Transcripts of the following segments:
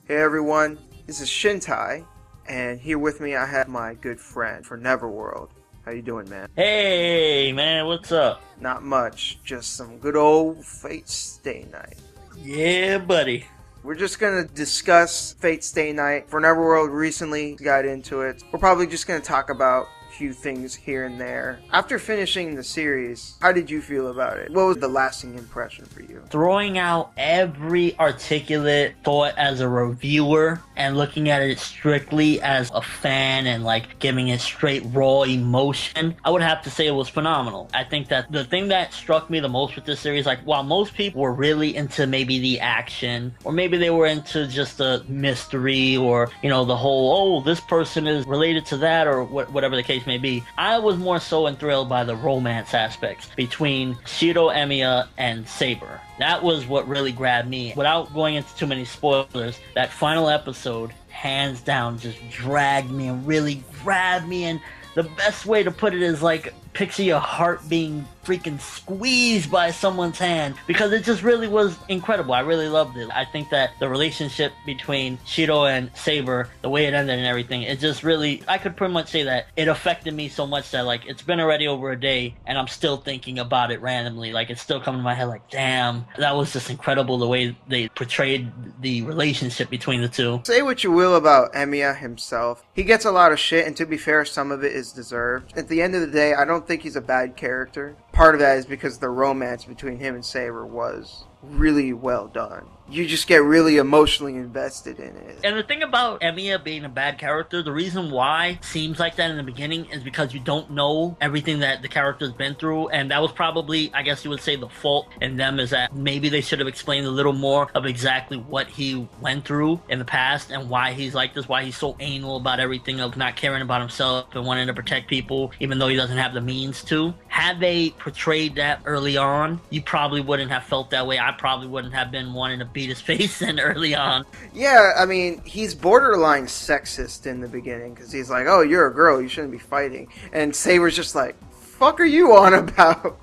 Hey everyone, this is Shintai, and here with me I have my good friend Forneverworld. How you doing, man? Hey, man, what's up? Not much, just some good old Fate Stay Night. Yeah, buddy. We're just gonna discuss Fate Stay Night. Forneverworld recently got into it. We're probably just gonna talk about few things here and there. After finishing the series, how did you feel about it? What was the lasting impression for you? Throwing out every articulate thought as a reviewer and looking at it strictly as a fan and like giving it straight raw emotion, I would have to say it was phenomenal. I think that the thing that struck me the most with this series, like while most people were really into maybe the action, or maybe they were into just the mystery, or you know, the whole, oh, this person is related to that, or whatever the case may be, I was more so enthralled by the romance aspects between Shiro, Emiya, and Saber. That was what really grabbed me. Without going into too many spoilers, that final episode, hands down, just dragged me and really grabbed me. And the best way to put it is like, picture your heart being freaking squeezed by someone's hand, because it just really was incredible. I really loved it. I think that the relationship between Shiro and Saber, the way it ended and everything, it just really, I could pretty much say that it affected me so much that like it's been already over a day and I'm still thinking about it randomly. Like it's still coming to my head like, damn, that was just incredible the way they portrayed the relationship between the two. Say what you will about Emiya himself. He gets a lot of shit, and to be fair, some of it is deserved. At the end of the day, I don't think he's a bad character. Part of that is because the romance between him and Saber was really well done. You just get really emotionally invested in it. And the thing about Emiya being a bad character, the reason why it seems like that in the beginning is because you don't know everything that the character's been through, and that was probably, I guess you would say, the fault in them, is that maybe they should have explained a little more of exactly what he went through in the past and why he's like this, why he's so anal about everything, of not caring about himself and wanting to protect people even though he doesn't have the means to. Had they portrayed that early on, you probably wouldn't have felt that way. I probably wouldn't have been wanting to beat his face in early on. Yeah, I mean, he's borderline sexist in the beginning, because he's like, oh, you're a girl, you shouldn't be fighting. And Saber's just like, fuck are you on about?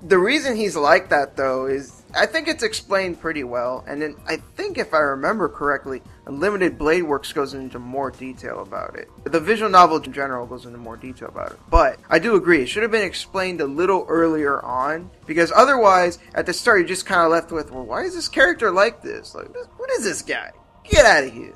The reason he's like that, though, is I think it's explained pretty well. And then I think, if I remember correctly, Unlimited Blade Works goes into more detail about it. The visual novel in general goes into more detail about it. But I do agree, it should have been explained a little earlier on, because otherwise, at the start, you're just kind of left with, well, why is this character like this? Like, what is this guy? Get out of here.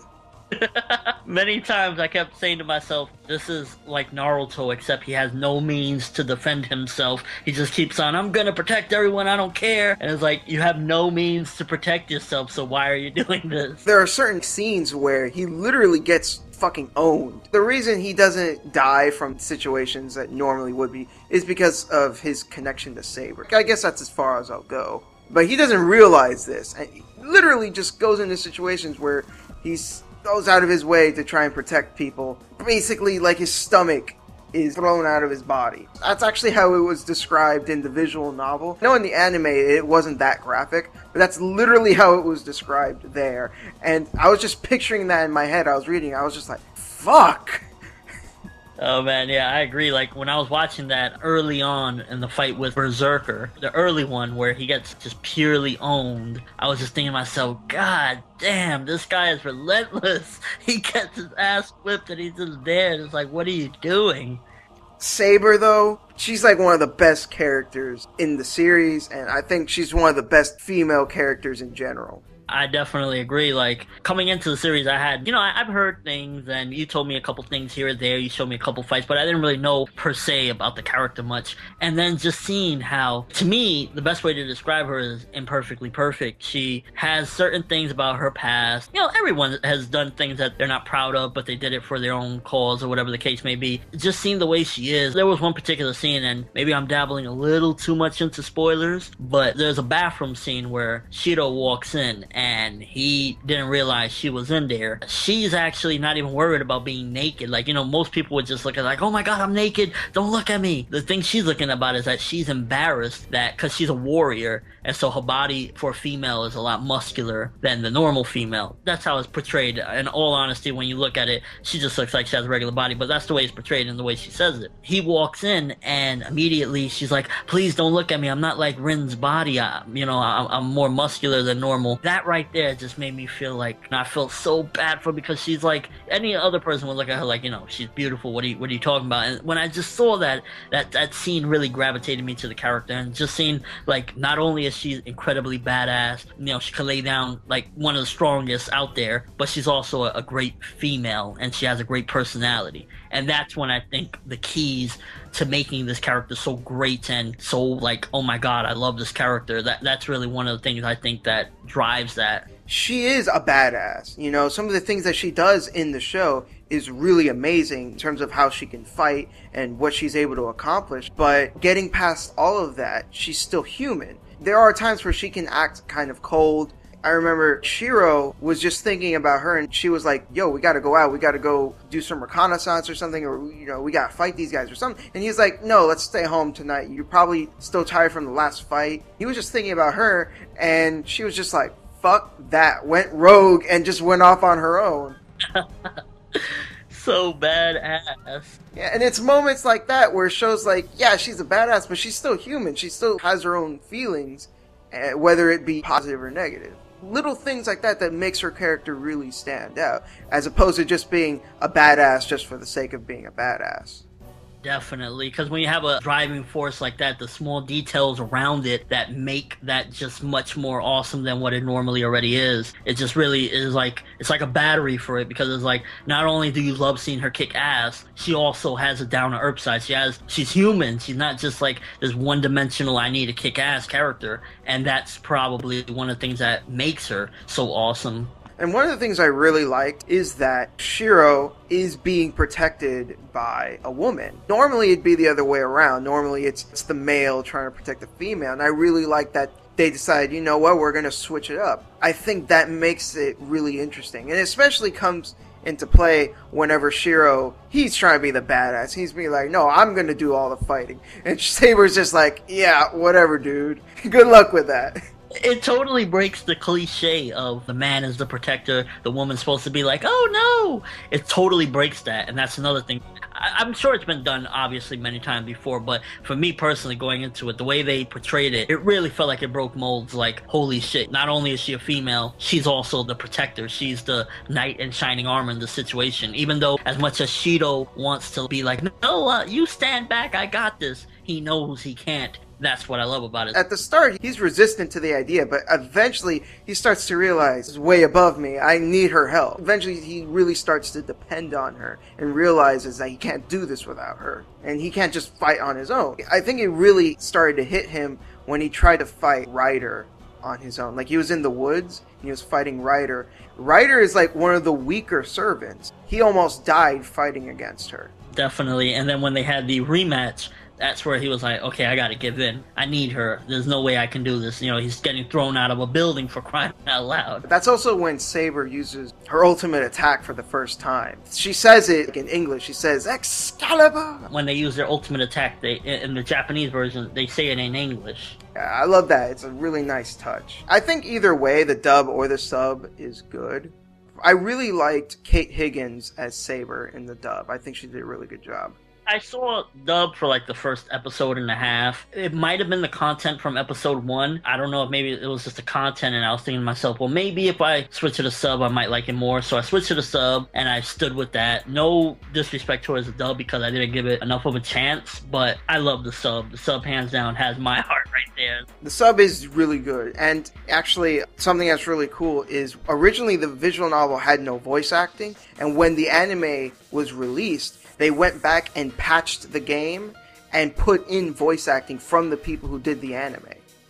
Many times I kept saying to myself, this is like Naruto, except he has no means to defend himself. He just keeps on, I'm gonna protect everyone, I don't care. And it's like, you have no means to protect yourself, so why are you doing this? There are certain scenes where he literally gets fucking owned. The reason he doesn't die from situations that normally would be is because of his connection to Saber. I guess that's as far as I'll go. But he doesn't realize this, and he literally just goes into situations where he's goes out of his way to try and protect people. Basically, like his stomach is thrown out of his body. That's actually how it was described in the visual novel. I know in the anime it wasn't that graphic, but that's literally how it was described there. And I was just picturing that in my head. I was reading, I was just like, fuck! Oh man, yeah, I agree. Like, when I was watching that early on in the fight with Berserker, the early one where he gets just purely owned, I was just thinking to myself, God damn, this guy is relentless. He gets his ass whipped and he's just there. And it's like, what are you doing? Saber, though, she's like one of the best characters in the series, and I think she's one of the best female characters in general. I definitely agree. Like, coming into the series, I had, you know, I've heard things, and you told me a couple things here or there, you showed me a couple fights, but I didn't really know, per se, about the character much. And then just seeing how, to me, the best way to describe her is imperfectly perfect. She has certain things about her past. You know, everyone has done things that they're not proud of, but they did it for their own cause, or whatever the case may be. Just seeing the way she is. There was one particular scene, and maybe I'm dabbling a little too much into spoilers, but there's a bathroom scene where Shiro walks in, and he didn't realize she was in there. She's actually not even worried about being naked. Like, you know, most people would just look at like, oh my god, I'm naked, don't look at me. The thing she's looking about is that she's embarrassed that, because she's a warrior, and so her body for a female is a lot muscular than the normal female. That's how it's portrayed. In all honesty, when you look at it, she just looks like she has a regular body, but that's the way it's portrayed and the way she says it. He walks in, and immediately she's like, please don't look at me, I'm not like Rin's body, I'm more muscular than normal. That right there just made me feel like I felt so bad for her, because she's like, any other person would look at her like, you know, she's beautiful. What are you talking about? And when I just saw that scene really gravitated me to the character, and just seeing like, not only is she incredibly badass, you know, she can lay down like one of the strongest out there, but she's also a great female, and she has a great personality. And that's when I think the keys to making this character so great and so like, oh my god, I love this character. That's really one of the things I think that drives that. She is a badass. You know, some of the things that she does in the show is really amazing in terms of how she can fight and what she's able to accomplish. But getting past all of that, she's still human. There are times where she can act kind of cold. I remember Shiro was just thinking about her, and she was like, yo, we gotta go out, we gotta go do some reconnaissance or something, or, you know, we gotta fight these guys or something. And he's like, no, let's stay home tonight. You're probably still tired from the last fight. He was just thinking about her, and she was just like, fuck that, went rogue and just went off on her own. So badass. Yeah, and it's moments like that where it shows like, yeah, she's a badass, but she's still human. She still has her own feelings, whether it be positive or negative. Little things like that makes her character really stand out, as opposed to just being a badass just for the sake of being a badass. Definitely, because when you have a driving force like that, the small details around it that make that just much more awesome than what it normally already is. It just really is like, it's like a battery for it, because it's like, not only do you love seeing her kick ass, she also has a down-to-earth side. She's human. She's not just like this one-dimensional, I need a kick-ass character, and that's probably one of the things that makes her so awesome. And one of the things I really liked is that Shiro is being protected by a woman. Normally it'd be the other way around. Normally it's the male trying to protect the female. And I really like that they decided, you know what, we're going to switch it up. I think that makes it really interesting. And it especially comes into play whenever Shiro, he's trying to be the badass. He's being like, no, I'm going to do all the fighting. And Saber's just like, yeah, whatever, dude. Good luck with that. It totally breaks the cliche of the man is the protector, the woman's supposed to be like, oh no! It totally breaks that, and that's another thing. I'm sure it's been done, obviously, many times before, but for me personally, going into it, the way they portrayed it, it really felt like it broke molds, like, holy shit, not only is she a female, she's also the protector. She's the knight in shining armor in the situation. Even though, as much as Shido wants to be like, no, you stand back, I got this, he knows he can't. That's what I love about it. At the start, he's resistant to the idea, but eventually he starts to realize, it's way above me, I need her help. Eventually he really starts to depend on her and realizes that he can't do this without her. And he can't just fight on his own. I think it really started to hit him when he tried to fight Ryder on his own. Like, he was in the woods, and he was fighting Ryder. Ryder is like one of the weaker servants. He almost died fighting against her. Definitely, and then when they had the rematch, that's where he was like, okay, I gotta give in. I need her. There's no way I can do this. You know, he's getting thrown out of a building for crying out loud. That's also when Saber uses her ultimate attack for the first time. She says it in English. She says, Excalibur! When they use their ultimate attack, in the Japanese version, they say it in English. Yeah, I love that. It's a really nice touch. I think either way, the dub or the sub is good. I really liked Kate Higgins as Saber in the dub. I think she did a really good job. I saw dub for like the first episode and a half. It might have been the content from episode 1. I don't know if maybe it was just the content, and I was thinking to myself, well, maybe if I switch to the sub, I might like it more. So I switched to the sub, and I stood with that. No disrespect towards the dub, because I didn't give it enough of a chance, but I love the sub. The sub, hands down, has my heart right there. The sub is really good, and actually, something that's really cool is originally the visual novel had no voice acting, and when the anime was released, they went back and patched the game and put in voice acting from the people who did the anime.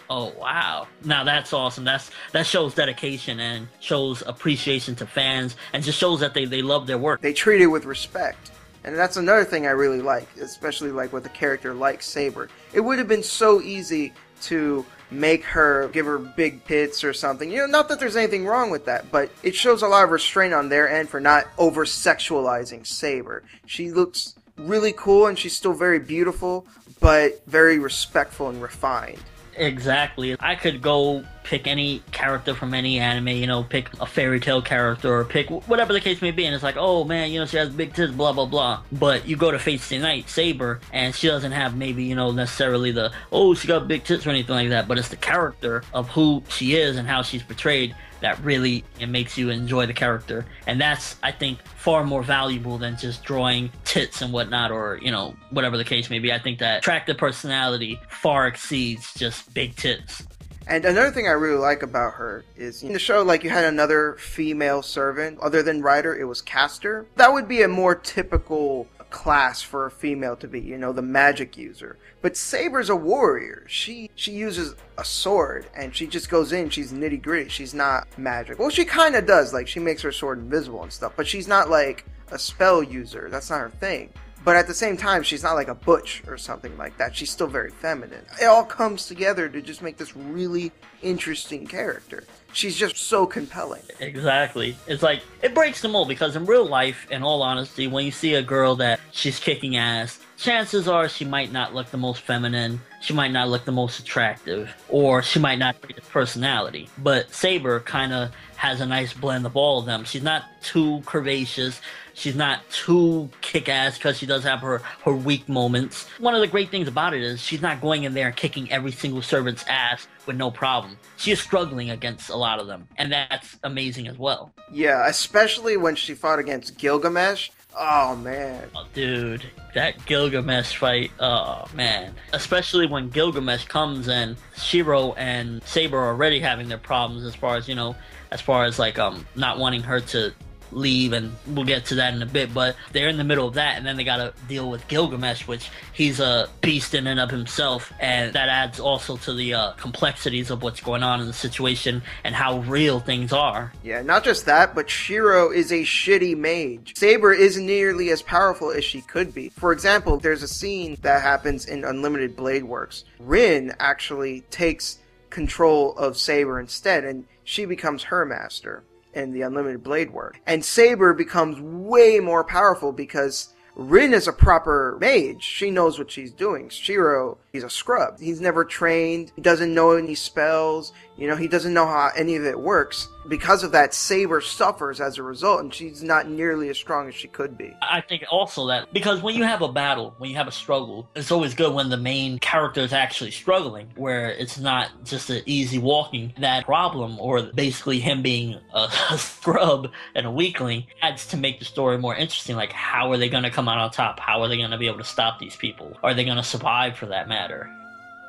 Oh, wow. Now that's awesome. That shows dedication and shows appreciation to fans, and just shows that they love their work. They treat it with respect. And that's another thing I really like, especially like with a character like Saber. It would have been so easy to make her, give her big hits or something. You know, not that there's anything wrong with that, but it shows a lot of restraint on their end for not over-sexualizing Saber. She looks really cool, and she's still very beautiful, but very respectful and refined. Exactly. I could go pick any character from any anime, you know, pick a fairy tale character or pick whatever the case may be, and it's like, oh man, you know, she has big tits, blah blah blah. But you go to Fate Stay Night, Saber, and she doesn't have maybe, you know, necessarily the, oh, she got big tits or anything like that, but it's the character of who she is and how she's portrayed that really it makes you enjoy the character. And that's, I think, far more valuable than just drawing tits and whatnot, or, you know, whatever the case may be. I think that attractive personality far exceeds just big tits. And another thing I really like about her is in the show, like, you had another female servant. Other than Ryder, it was Caster. That would be a more typical class for a female to be, you know, the magic user. But Saber's a warrior. She uses a sword, and she just goes in, she's nitty gritty. She's not magic. Well, she kind of does, like, she makes her sword invisible and stuff, but she's not like a spell user. That's not her thing. But at the same time, she's not like a butch or something like that. She's still very feminine. It all comes together to just make this really interesting character. She's just so compelling. Exactly. It's like, it breaks the mold, because in real life, in all honesty, when you see a girl that she's kicking ass, chances are she might not look the most feminine, she might not look the most attractive, or she might not have a personality. But Saber kind of has a nice blend of all of them. She's not too curvaceous, she's not too kick-ass, because she does have her weak moments. One of the great things about it is she's not going in there and kicking every single servant's ass with no problem. She is struggling against a lot of them, and that's amazing as well. Yeah, especially when she fought against Gilgamesh. Oh, man. Oh, dude, that Gilgamesh fight, oh, man. Especially when Gilgamesh comes and Shiro and Saber are already having their problems as far as, you know, like, not wanting her to leave, and we'll get to that in a bit, but they're in the middle of that, and then they gotta deal with Gilgamesh, which he's a beast in and of himself, and that adds also to the complexities of what's going on in the situation and how real things are. Yeah, not just that, but Shiro is a shitty mage. Saber isn't nearly as powerful as she could be. For example, there's a scene that happens in Unlimited Blade Works. Rin actually takes control of Saber instead, and she becomes her master in the Unlimited Blade Work. And Saber becomes way more powerful because Rin is a proper mage. She knows what she's doing. Shiro, he's a scrub. He's never trained. He doesn't know any spells. You know, he doesn't know how any of it works. Because of that, Saber suffers as a result, and she's not nearly as strong as she could be. I think also that, because when you have a battle, when you have a struggle, it's always good when the main character is actually struggling, where it's not just an easy walking. That problem, or basically him being a scrub and a weakling, adds to make the story more interesting. Like, how are they going to come out on top? How are they going to be able to stop these people? Are they going to survive, for that matter?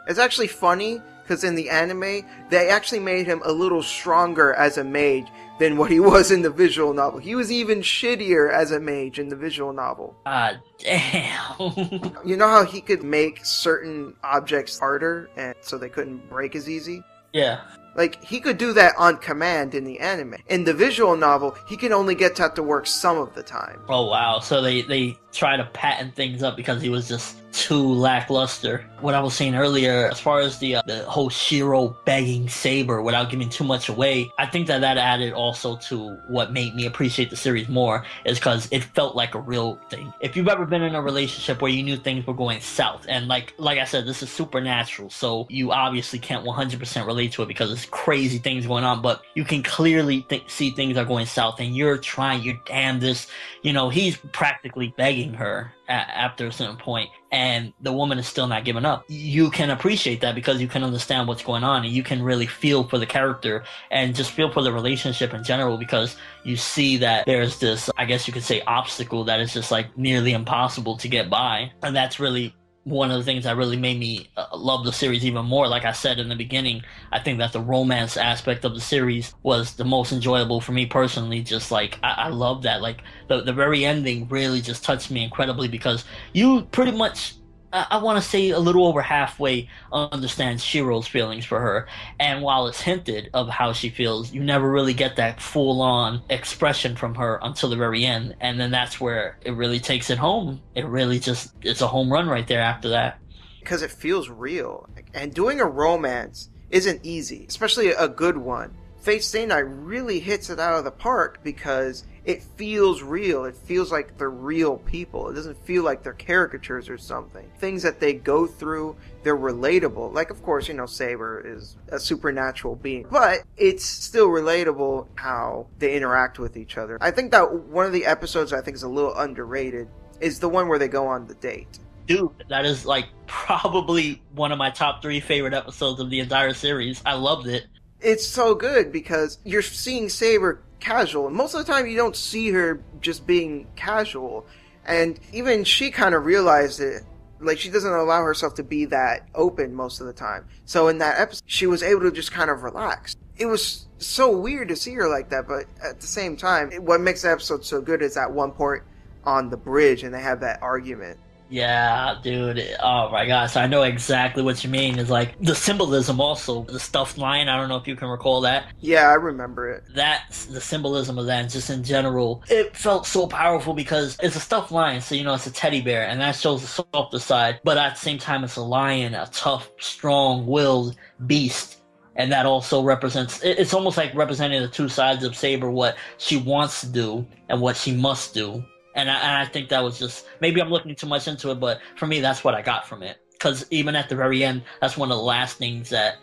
It's actually funny, because in the anime, they actually made him a little stronger as a mage than what he was in the visual novel. He was even shittier as a mage in the visual novel. Ah, damn. You know how he could make certain objects harder, and so they couldn't break as easy? Yeah. Like, he could do that on command in the anime. In the visual novel, he can only get that to work some of the time. Oh, wow. So they try to patent things up because he was just too lackluster. What I was saying earlier, as far as the whole Shiro begging Saber without giving too much away, I think that added also to what made me appreciate the series more, is because it felt like a real thing. If you've ever been in a relationship where you knew things were going south, and like I said, this is supernatural, so you obviously can't 100% relate to it because it's crazy things going on, but you can clearly see things are going south, and you're trying your damnedest. You know, he's practically begging her after a certain point, and the woman is still not giving up. You can appreciate that because you can understand what's going on, and you can really feel for the character and just feel for the relationship in general, because you see that there's this, I guess you could say, obstacle that is just like nearly impossible to get by. And that's really one of the things that really made me love the series even more. Like I said in the beginning, I think that the romance aspect of the series was the most enjoyable for me personally. Just like, I love that. Like, the very ending really just touched me incredibly, because you pretty much, I want to say a little over halfway understand Shiro's feelings for her. And while it's hinted of how she feels, you never really get that full-on expression from her until the very end. And then that's where it really takes it home. It really just, it's a home run right there after that. Because it feels real. And doing a romance isn't easy, especially a good one. Fate Stay Night really hits it out of the park because it feels real. It feels like they're real people. It doesn't feel like they're caricatures or something. Things that they go through, they're relatable. Like, of course, Saber is a supernatural being, but it's still relatable how they interact with each other. I think that one of the episodes I think is a little underrated is the one where they go on the date. Dude, that is like probably one of my top 3 favorite episodes of the entire series. I loved it. It's so good because you're seeing Saber casual, and most of the time you don't see her just being casual. And even she kind of realized it. Like, she doesn't allow herself to be that open most of the time. So in that episode, she was able to just kind of relax. It was so weird to see her like that, but at the same time, what makes the episode so good is that one part on the bridge, and they have that argument. Yeah, dude. Oh my gosh, I know exactly what you mean. It's like the symbolism also, the stuffed lion. I don't know if you can recall that. Yeah, I remember it. That's the symbolism of that, and just in general, it felt so powerful because it's a stuffed lion, so it's a teddy bear, and that shows the softer side. But at the same time, it's a lion, a tough, strong-willed beast. And that also represents, it's almost like representing the two sides of Saber, what she wants to do and what she must do. And I think that was just, maybe I'm looking too much into it, but for me, that's what I got from it. Because even at the very end, that's one of the last things that,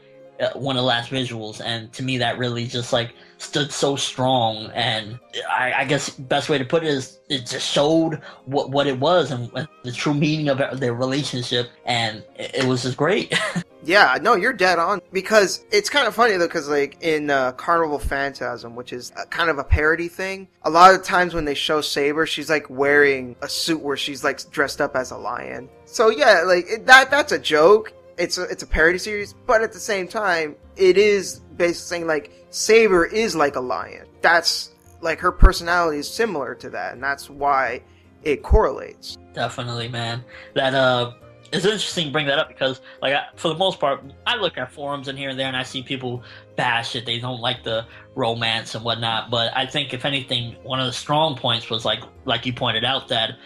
one of the last visuals, and to me, that really just like stood so strong. And I guess best way to put it is it just showed what it was and the true meaning of their relationship, and it was just great. Yeah, no, you're dead on. Because it's kind of funny, though, because, like, in Carnival Phantasm, which is kind of a parody thing, a lot of times when they show Saber, she's, like, wearing a suit where she's, like, dressed up as a lion. So, yeah, like, that's a joke. It's a parody series, but at the same time, it is basically saying, like, Saber is like a lion. That's, like, her personality is similar to that, and that's why it correlates. Definitely, man. That, it's interesting to bring that up because, like, for the most part, I look at forums and here and there, and I see people bash it. They don't like the romance and whatnot. But I think, if anything, one of the strong points was, like you pointed out, that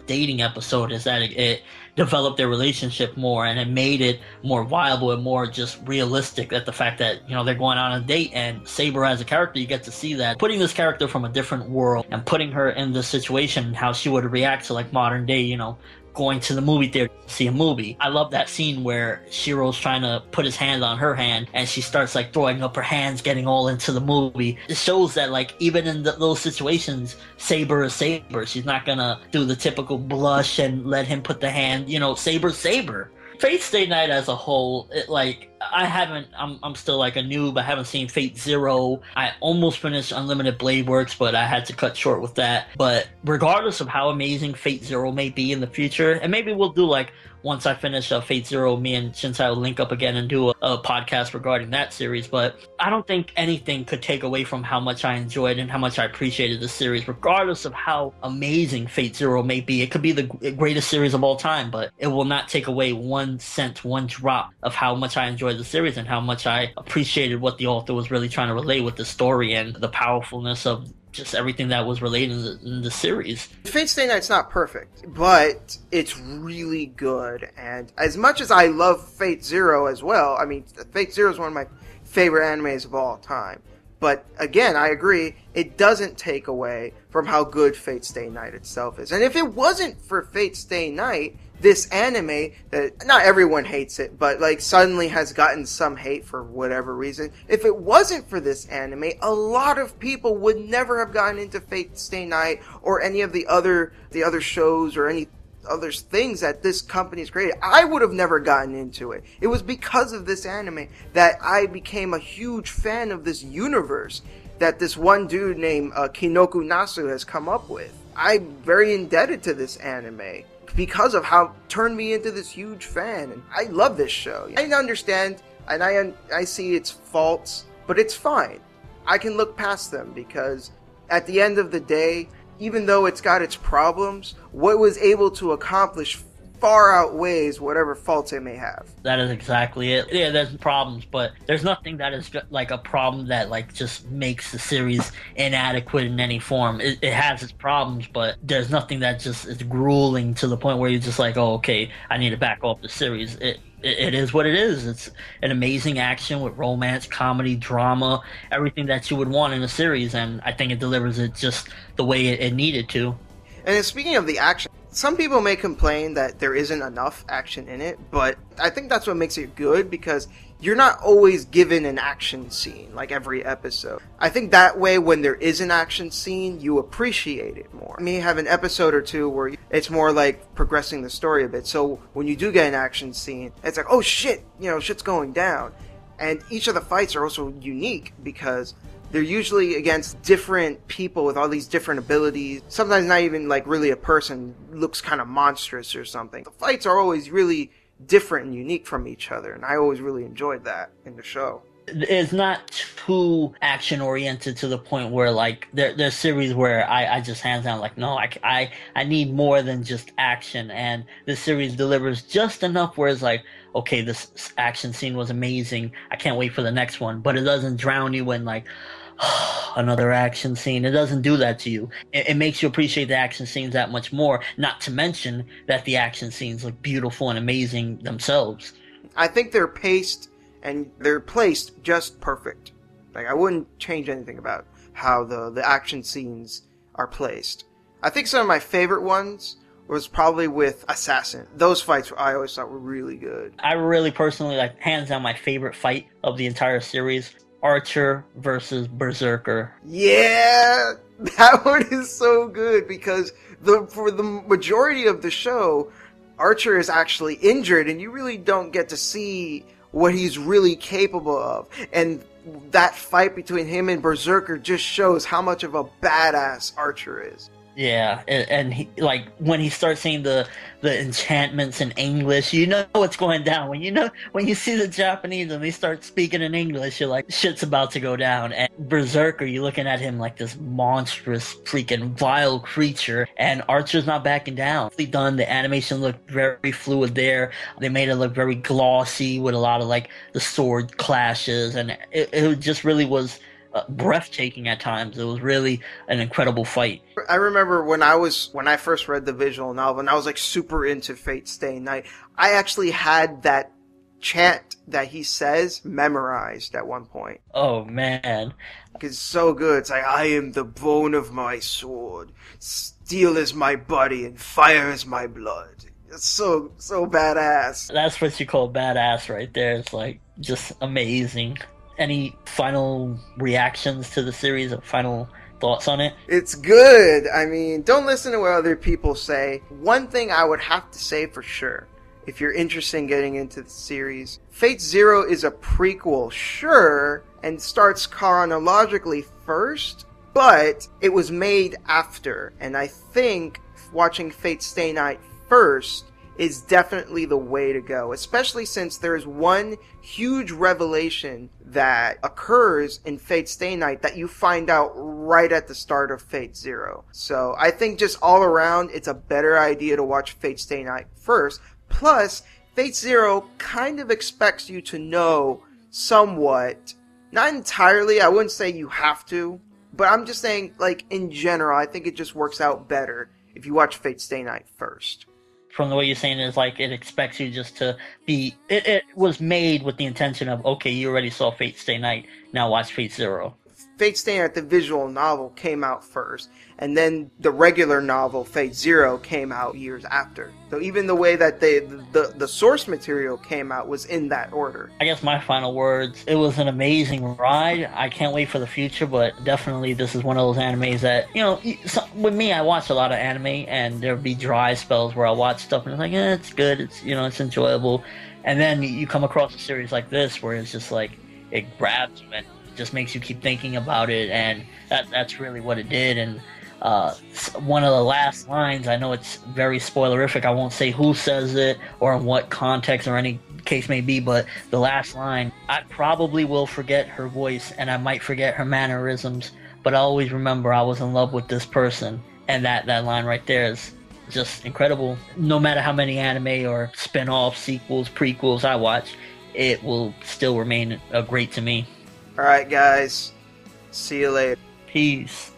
dating episode is that it developed their relationship more, and it made it more viable and more just realistic. That the fact that, they're going on a date, and Saber as a character, you get to see that. Putting this character from a different world and putting her in this situation, how she would react to, like, modern day, going to the movie theater to see a movie. I love that scene where Shiro's trying to put his hand on her hand, and she starts, like, throwing up her hands, getting all into the movie. It shows that, like, even in those situations, Saber is Saber. She's not gonna do the typical blush and let him put the hand, Saber's Saber. Fate Stay Night as a whole, I'm still like a noob. I haven't seen Fate Zero. I almost finished Unlimited Blade Works, but I had to cut short with that. But regardless of how amazing Fate Zero may be in the future, and maybe we'll do, like, once I finish Fate Zero, me and Shinsai will link up again and do a podcast regarding that series. But I don't think anything could take away from how much I enjoyed and how much I appreciated the series, regardless of how amazing Fate Zero may be. It could be the greatest series of all time, but it will not take away 1 cent, 1 drop of how much I enjoyed the series and how much I appreciated what the author was really trying to relay with the story and the powerfulness of just everything that was related in the series. Fate Stay Night's not perfect, but it's really good. And as much as I love Fate Zero as well, I mean, Fate Zero is one of my favorite animes of all time. But again, I agree, it doesn't take away from how good Fate Stay Night itself is. And if it wasn't for Fate Stay Night, this anime, that not everyone hates it, but, like, suddenly has gotten some hate for whatever reason. If it wasn't for this anime, a lot of people would never have gotten into Fate Stay Night or any of the other shows or any other things that this company's created. I would have never gotten into it. It was because of this anime that I became a huge fan of this universe that this one dude named Kinoku Nasu has come up with. I'm very indebted to this anime because of how it turned me into this huge fan, and I love this show. I understand, and I see its faults, but it's fine. I can look past them, because at the end of the day, even though it's got its problems, what it was able to accomplish far outweighs whatever faults it may have. That is exactly it. Yeah, there's problems, but there's nothing that is like a problem that like just makes the series inadequate in any form. It has its problems, but there's nothing that just is grueling to the point where you're just like, oh, okay, I need to back off the series. It is what it is. It's an amazing action with romance, comedy, drama, everything that you would want in a series, and I think it delivers it just the way it needed to. And speaking of the action, some people may complain that there isn't enough action in it, but I think that's what makes it good, because you're not always given an action scene like every episode. I think that way, when there is an action scene, you appreciate it more. You may have an episode or two where it's more like progressing the story a bit, so when you do get an action scene, it's like, oh shit, shit's going down. And each of the fights are also unique, because they're usually against different people with all these different abilities. Sometimes not even like really a person, looks kind of monstrous or something. The fights are always really different and unique from each other, and I always really enjoyed that in the show. It's not too action oriented to the point where like there's series where I just hands down like, no, I need more than just action, and this series delivers just enough where it's like, okay, this action scene was amazing, I can't wait for the next one, but it doesn't drown you in like, another action scene. It doesn't do that to you. It makes you appreciate the action scenes that much more, not to mention that the action scenes look beautiful and amazing themselves. I think they're paced and they're placed just perfect. Like, I wouldn't change anything about how the action scenes are placed. I think some of my favorite ones was probably with Assassin. Those fights I always thought were really good. I really personally, like, hands down my favorite fight of the entire series, Archer versus Berserker. Yeah, that one is so good, because for the majority of the show, Archer is actually injured, and you really don't get to see what he's really capable of. And that fight between him and Berserker just shows how much of a badass Archer is. Yeah, and he, like, when he starts saying the enchantments in English, you know what's going down. When you see the Japanese and they start speaking in English, you're like, shit's about to go down. And Berserker, you're looking at him like this monstrous, freaking vile creature, and Archer's not backing down. Done. The animation looked very fluid there. They made it look very glossy with a lot of like the sword clashes, and it just really was breathtaking at times. It was really an incredible fight. I remember when I first read the visual novel and I was like super into Fate Stay Night, I actually had that chant that he says memorized at one point. Oh man. It's so good. It's like, I am the bone of my sword, steel is my body, and fire is my blood. It's so badass. That's what you call badass right there. It's like just amazing. Any final reactions to the series or final thoughts on it? It's good. I mean, don't listen to what other people say. One thing I would have to say for sure, if you're interested in getting into the series, Fate Zero is a prequel, sure, and starts chronologically first, but it was made after. And I think watching Fate Stay Night first is definitely the way to go, especially since there's one huge revelation that occurs in Fate Stay Night that you find out right at the start of Fate Zero. So I think just all around, it's a better idea to watch Fate Stay Night first. Plus, Fate Zero kind of expects you to know somewhat, not entirely, I wouldn't say you have to, but I'm just saying, like, in general, I think it just works out better if you watch Fate Stay Night first. From the way you're saying it, is like it expects you just to be... It was made with the intention of, okay, you already saw Fate Stay Night, now watch Fate Zero. Fate Stay Night, the visual novel, came out first, and then the regular novel, Fate Zero, came out years after. So even the way that the source material came out was in that order. I guess my final words, it was an amazing ride. I can't wait for the future, but definitely this is one of those animes that, with me, I watch a lot of anime, and there'll be dry spells where I'll watch stuff and it's like, it's good, it's enjoyable. And then you come across a series like this where it's just like, it grabs you and just makes you keep thinking about it, and that's really what it did. And one of the last lines, I know it's very spoilerific, I won't say who says it or in what context or any case may be, but the last line, I probably will forget her voice and I might forget her mannerisms, but I always remember I was in love with this person. And that line right there is just incredible. No matter how many anime or spin-offs, sequels, prequels I watch, it will still remain great to me. Alright, guys. See you later. Peace.